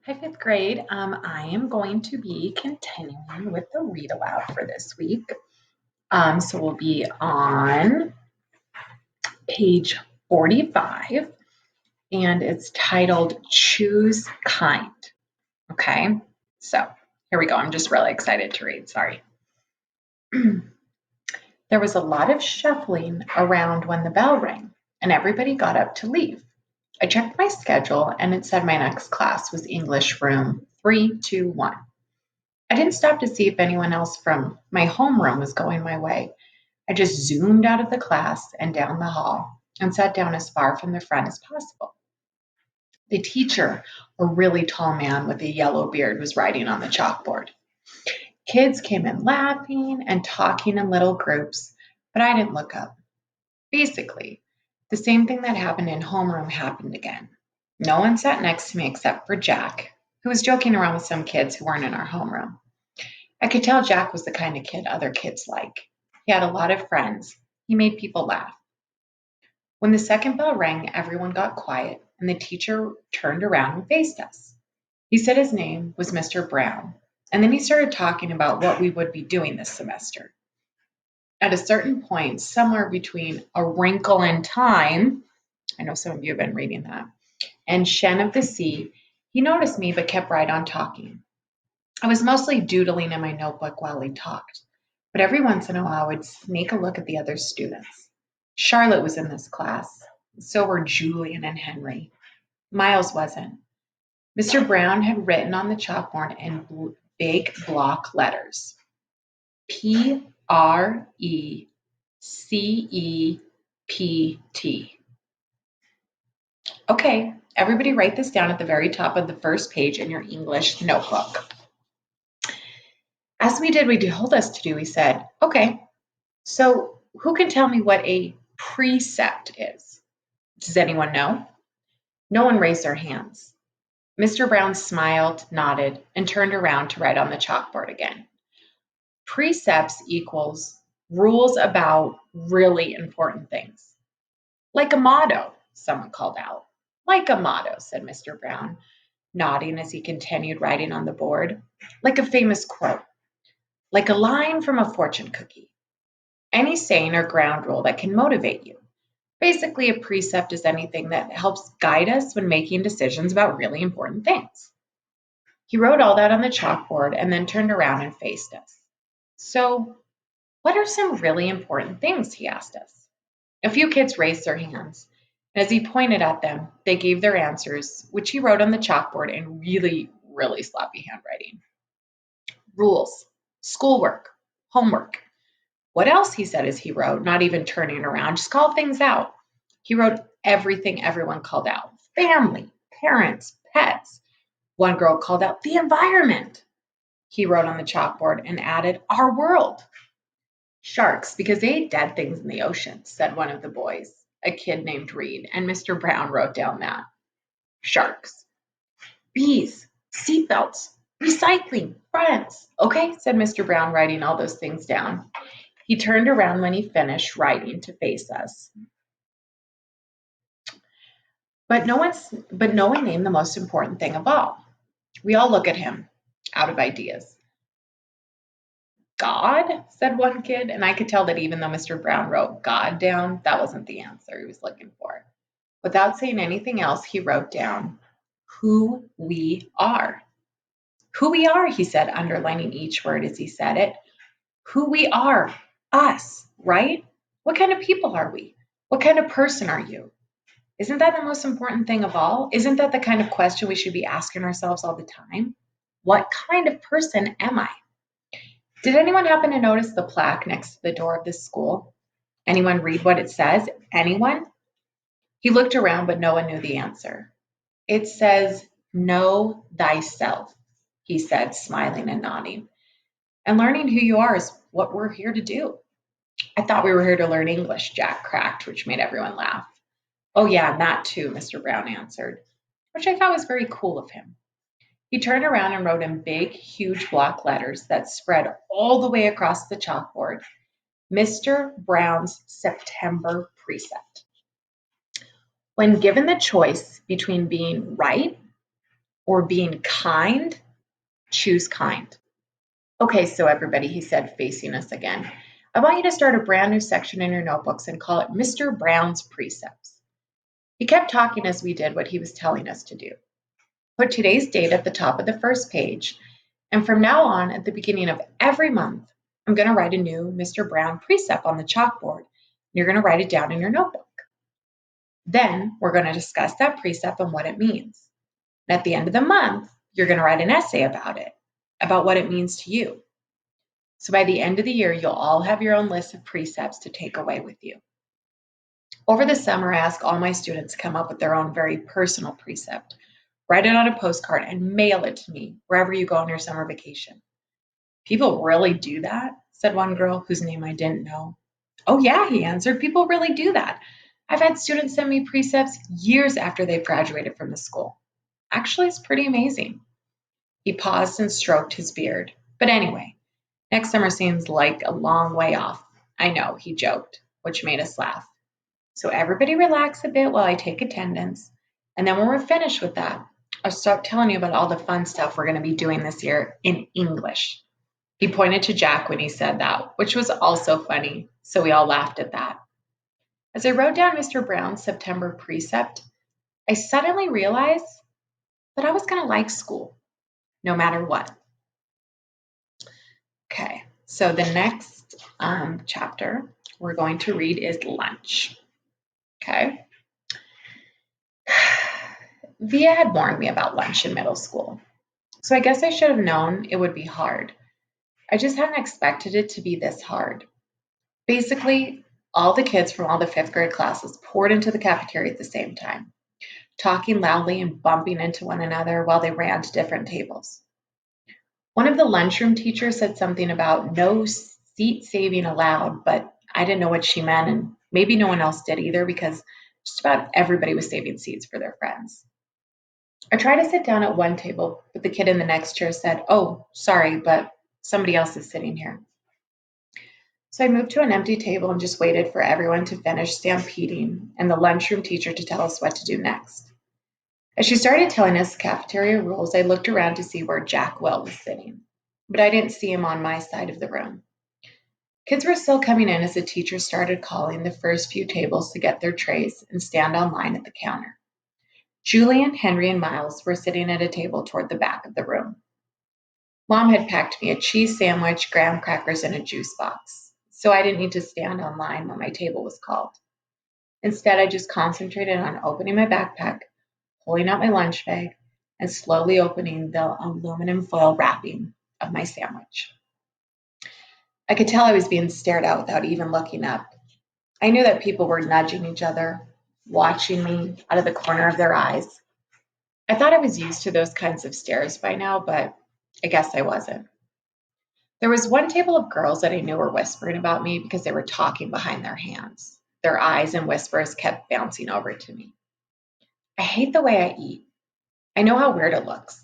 Hi, fifth grade. I am going to be continuing with the read aloud for this week. So we'll be on page 45, and it's titled Choose Kind. Okay, so here we go. I'm just really excited to read. Sorry. There was a lot of shuffling around when the bell rang, and everybody got up to leave. I checked my schedule, and it said my next class was English room 321. I didn't stop to see if anyone else from my homeroom was going my way. I just zoomed out of the class and down the hall and sat down as far from the front as possible. The teacher, a really tall man with a yellow beard, was writing on the chalkboard. Kids came in laughing and talking in little groups, but I didn't look up. Basically, the same thing that happened in homeroom happened again. No one sat next to me except for Jack, who was joking around with some kids who weren't in our homeroom. I could tell Jack was the kind of kid other kids like. He had a lot of friends. He made people laugh. When the second bell rang, everyone got quiet, and the teacher turned around and faced us. He said his name was Mr. Brown, and then he started talking about what we would be doing this semester. At a certain point, somewhere between A Wrinkle in Time, I know some of you have been reading that, and Shen of the Sea, he noticed me but kept right on talking. I was mostly doodling in my notebook while he talked, but every once in a while I would sneak a look at the other students. Charlotte was in this class. So were Julian and Henry. Miles wasn't. Mr. Brown had written on the chalkboard in big block letters, Precepт. Okay, everybody write this down at the very top of the first page in your English notebook. As we did what he told us to do, he said, okay, so who can tell me what a precept is? Does anyone know? No one raised their hands. Mr. Brown smiled, nodded, and turned around to write on the chalkboard again. Precepts equals rules about really important things. Like a motto, someone called out. Like a motto, said Mr. Brown, nodding as he continued writing on the board. Like a famous quote. Like a line from a fortune cookie. Any saying or ground rule that can motivate you. Basically, a precept is anything that helps guide us when making decisions about really important things. He wrote all that on the chalkboard and then turned around and faced us. So, what are some really important things? He asked us. A few kids raised their hands, and as he pointed at them, they gave their answers, which he wrote on the chalkboard in really, really sloppy handwriting. Rules, schoolwork, homework. What else? He said as he wrote, not even turning around, just call things out. He wrote everything everyone called out. Family, parents, pets. One girl called out the environment. He wrote on the chalkboard and added our world. Sharks, because they ate dead things in the ocean, said one of the boys, a kid named Reed, and Mr. Brown wrote down that. Sharks. Bees, seatbelts, recycling, friends. Okay, said Mr. Brown, writing all those things down. He turned around when he finished writing to face us. But no one named the most important thing of all. We all look at him, out of ideas. God, said one kid, and I could tell that even though Mr. Brown wrote God down, that wasn't the answer he was looking for. Without saying anything else, he wrote down who we are. Who we are, he said, underlining each word as he said it. Who we are, us, right? What kind of people are we? What kind of person are you? Isn't that the most important thing of all? Isn't that the kind of question we should be asking ourselves all the time? What kind of person am I? Did anyone happen to notice the plaque next to the door of this school? Anyone read what it says? Anyone? He looked around, but no one knew the answer. It says, know thyself, he said, smiling and nodding. And learning who you are is what we're here to do. I thought we were here to learn English, Jack cracked, which made everyone laugh. Oh yeah, and that too, Mr. Brown answered, which I thought was very cool of him. He turned around and wrote in big, huge block letters that spread all the way across the chalkboard, Mr. Brown's September precept. When given the choice between being right or being kind, choose kind. Okay, so everybody, he said, facing us again, I want you to start a brand new section in your notebooks and call it Mr. Brown's Precepts. He kept talking as we did what he was telling us to do. Put today's date at the top of the first page, and from now on, at the beginning of every month, I'm going to write a new Mr. Brown precept on the chalkboard. You're going to write it down in your notebook. Then we're going to discuss that precept and what it means. And at the end of the month, you're going to write an essay about it, about what it means to you. So by the end of the year, you'll all have your own list of precepts to take away with you. Over the summer, I ask all my students to come up with their own very personal precept. Write it on a postcard and mail it to me wherever you go on your summer vacation. People really do that? Said one girl whose name I didn't know. Oh yeah, he answered, people really do that. I've had students send me precepts years after they've graduated from the school. Actually, it's pretty amazing. He paused and stroked his beard. But anyway, next summer seems like a long way off. I know, he joked, which made us laugh. So everybody relax a bit while I take attendance. And then when we're finished with that, I'll start telling you about all the fun stuff we're going to be doing this year in English. He pointed to Jack when he said that, which was also funny, so we all laughed at that. As I wrote down Mr. Brown's September precept, I suddenly realized that I was going to like school, no matter what. Okay, so the next chapter we're going to read is lunch. Okay. Via had warned me about lunch in middle school, so I guess I should have known it would be hard. I just hadn't expected it to be this hard. Basically, all the kids from all the fifth grade classes poured into the cafeteria at the same time, talking loudly and bumping into one another while they ran to different tables. One of the lunchroom teachers said something about no seat saving allowed, but I didn't know what she meant, and maybe no one else did either because just about everybody was saving seats for their friends. I tried to sit down at one table, but the kid in the next chair said, "Oh, sorry, but somebody else is sitting here." So I moved to an empty table and just waited for everyone to finish stampeding and the lunchroom teacher to tell us what to do next. As she started telling us cafeteria rules, I looked around to see where Jack Will was sitting, but I didn't see him on my side of the room. Kids were still coming in as the teacher started calling the first few tables to get their trays and stand on line at the counter. Julian, Henry, and Miles were sitting at a table toward the back of the room. Mom had packed me a cheese sandwich, graham crackers, and a juice box, so I didn't need to stand on line when my table was called. Instead, I just concentrated on opening my backpack, pulling out my lunch bag, and slowly opening the aluminum foil wrapping of my sandwich. I could tell I was being stared at without even looking up. I knew that people were nudging each other, watching me out of the corner of their eyes. I thought I was used to those kinds of stares by now, but I guess I wasn't. There was one table of girls that I knew were whispering about me because they were talking behind their hands. Their eyes and whispers kept bouncing over to me. I hate the way I eat. I know how weird it looks.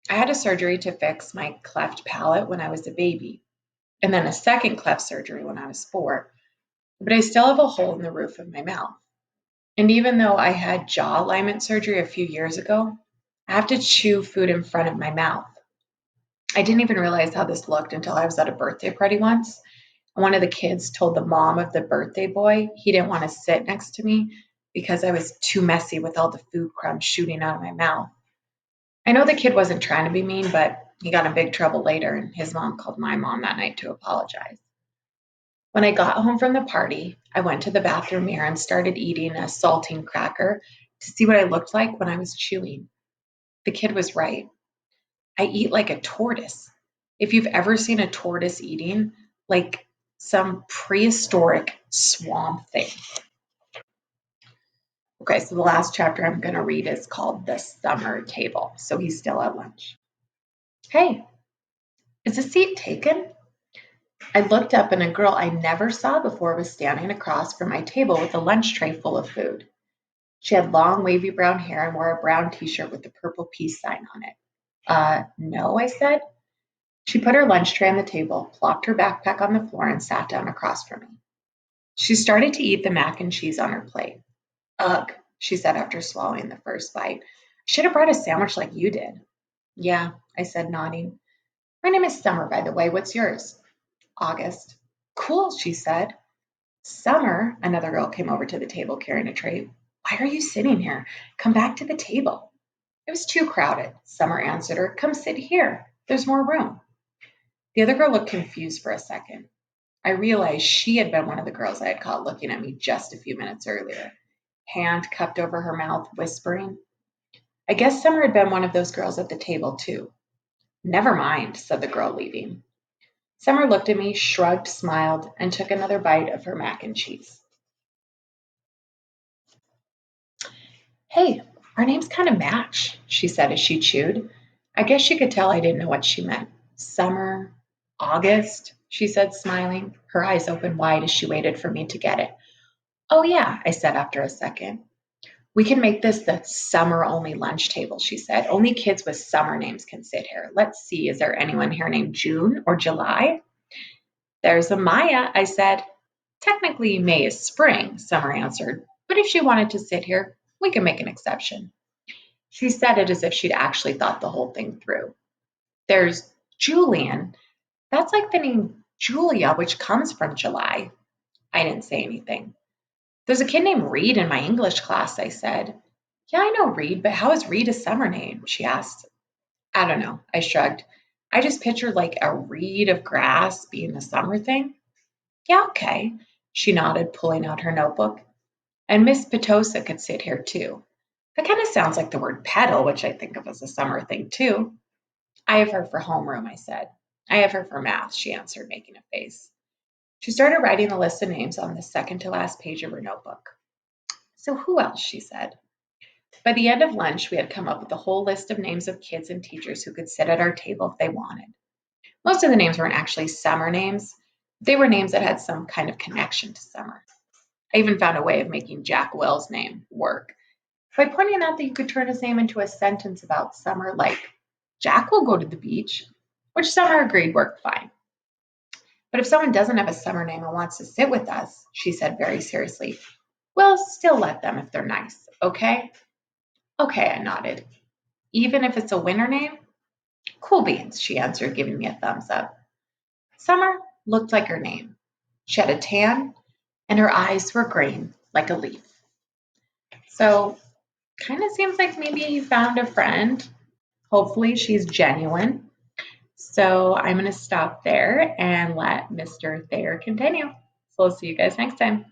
I had a surgery to fix my cleft palate when I was a baby, and then a second cleft surgery when I was 4, but I still have a hole in the roof of my mouth. And even though I had jaw alignment surgery a few years ago, I have to chew food in front of my mouth. I didn't even realize how this looked until I was at a birthday party once. And one of the kids told the mom of the birthday boy he didn't want to sit next to me because I was too messy with all the food crumbs shooting out of my mouth. I know the kid wasn't trying to be mean, but he got in big trouble later, and his mom called my mom that night to apologize. When I got home from the party, I went to the bathroom mirror and started eating a saltine cracker to see what I looked like when I was chewing. The kid was right. I eat like a tortoise. If you've ever seen a tortoise eating, like some prehistoric swamp thing. Okay, so the last chapter I'm going to read is called The Summer Table. So he's still at lunch. Hey, is a seat taken? I looked up and a girl I never saw before was standing across from my table with a lunch tray full of food. She had long, wavy brown hair and wore a brown t-shirt with the purple peace sign on it. No, I said. She put her lunch tray on the table, plopped her backpack on the floor, and sat down across from me. She started to eat the mac and cheese on her plate. Ugh, she said after swallowing the first bite. Should have brought a sandwich like you did. Yeah, I said, nodding. My name is Summer, by the way. What's yours? August. Cool, she said. Summer, another girl came over to the table carrying a tray. Why are you sitting here? Come back to the table. It was too crowded. Summer answered her. Come sit here. There's more room. The other girl looked confused for a second. I realized she had been one of the girls I had caught looking at me just a few minutes earlier, hand cupped over her mouth, whispering. I guess Summer had been one of those girls at the table, too. Never mind, said the girl, leaving. Summer looked at me, shrugged, smiled, and took another bite of her mac and cheese. Hey, our names kind of match, she said as she chewed. I guess she could tell I didn't know what she meant. Summer, August, she said, smiling, her eyes open wide as she waited for me to get it. Oh, yeah, I said after a second. We can make this the summer only lunch table, she said. Only kids with summer names can sit here. Let's see, is there anyone here named June or July? There's a Maya, I said. Technically, May is spring, Summer answered, but if she wanted to sit here, we can make an exception. She said it as if she'd actually thought the whole thing through. There's Julian. That's like the name Julia, which comes from July. I didn't say anything. There's a kid named Reed in my English class, I said. Yeah, I know Reed, but how is Reed a summer name? She asked. I don't know, I shrugged. I just pictured like a reed of grass being the summer thing. Yeah, okay. She nodded, pulling out her notebook. And Miss Petosa could sit here too. That kind of sounds like the word pedal, which I think of as a summer thing too. I have her for homeroom, I said. I have her for math, she answered, making a face. She started writing the list of names on the second to last page of her notebook. So who else? She said. By the end of lunch, we had come up with a whole list of names of kids and teachers who could sit at our table if they wanted. Most of the names weren't actually summer names. They were names that had some kind of connection to summer. I even found a way of making Jack Wells' name work by pointing out that you could turn his name into a sentence about summer, like, Jack will go to the beach, which Summer agreed worked fine. But if someone doesn't have a summer name and wants to sit with us, she said very seriously, we'll still let them if they're nice, okay? Okay, I nodded. Even if it's a winter name? Cool beans, she answered, giving me a thumbs up. Summer looked like her name. She had a tan, and her eyes were green like a leaf. So, kind of seems like maybe you found a friend. Hopefully, she's genuine. So, I'm going to stop there and let Mr. Thayer continue. So, I'll see you guys next time.